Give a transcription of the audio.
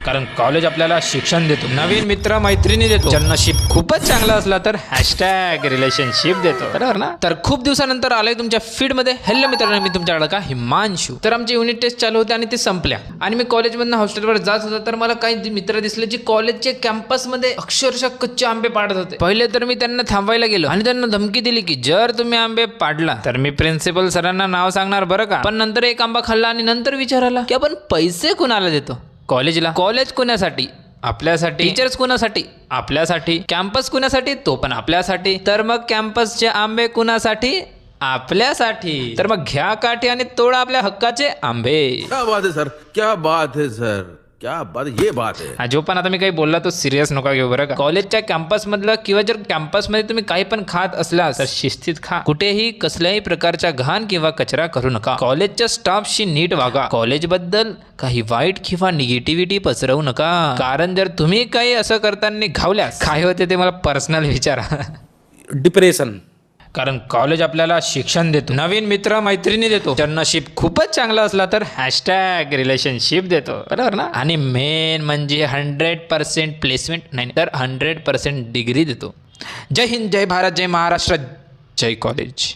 कारण कॉलेज आपल्याला शिक्षण देतो, नवीन मित्र मैत्रिणी देतो, जर नशीब खूपच चांगलं असला तर हॅशटॅग रिलेशनशिप देतो, बरोबर ना? तर खूप दिवसानंतर आलोय तुमच्या फीड मध्ये. हेल्लो मित्रांनो, मी तुमच्याकडे का हिमांशू. तर आमचे युनिट टेस्ट चालू होते आणि ते संपल्या आणि मी कॉलेजमधनं हॉस्टेलवर जात होता. तर मला काही मित्र दिसले जे कॉलेजचे कॅम्पसमध्ये अक्षरशः कच्चे आंबे पाडत होते. पहिले तर मी त्यांना थांबवायला गेलो आणि त्यांना धमकी दिली की जर तुम्ही आंबे पाडला तर मी प्रिन्सिपल सरांना नाव सांगणार, बरं का? पण नंतर एक आंबा खाल्ला आणि नंतर विचारायला की आपण पैसे कुणाला देतो? कॉलेजला. कॉलेज कुणासाठी? आपल्यासाठी. टीचर्स कुणासाठी? आपल्यासाठी. कॅम्पस कुणासाठी? तो पण आपल्यासाठी. तर मग कॅम्पसचे आंबे कुणासाठी? आपल्यासाठी. तर मग घ्या काठी आणि तोडा आपल्या हक्काचे आंबे. क्या बात है सर, क्या बात है सर, क्या बात, ये बात है. जो पण आता मी काही बोलला तो सिरियस नका घेऊ, बरं का? कॉलेजच्या कॅम्पस मधलं किंवा जर कॅम्पसमध्ये तुम्ही काही पण खात असलास तर शिस्तीत खा. कुठेही कसल्याही प्रकारच्या घाण किंवा कचरा करू नका. कॉलेजच्या स्टाफशी नीट वागा. कॉलेज बद्दल काही वाईट किंवा निगेटिव्हिटी पसरवू नका. कारण जर तुम्ही काही असं करताना घावल्यास काय होते ते मला पर्सनल विचारा. डिप्रेशन. कारण कॉलेज आपल्याला शिक्षण देतो, नवीन मित्र मैत्रिणी देतो, जर नशीब खूपच चांगलं असला तर हॅशटॅग रिलेशनशिप देतो, बरोबर ना? आणि मेन म्हणजे 100% प्लेसमेंट नाही तर 100% डिग्री देतो. जय हिंद, जय भारत, जय महाराष्ट्र, जय कॉलेज.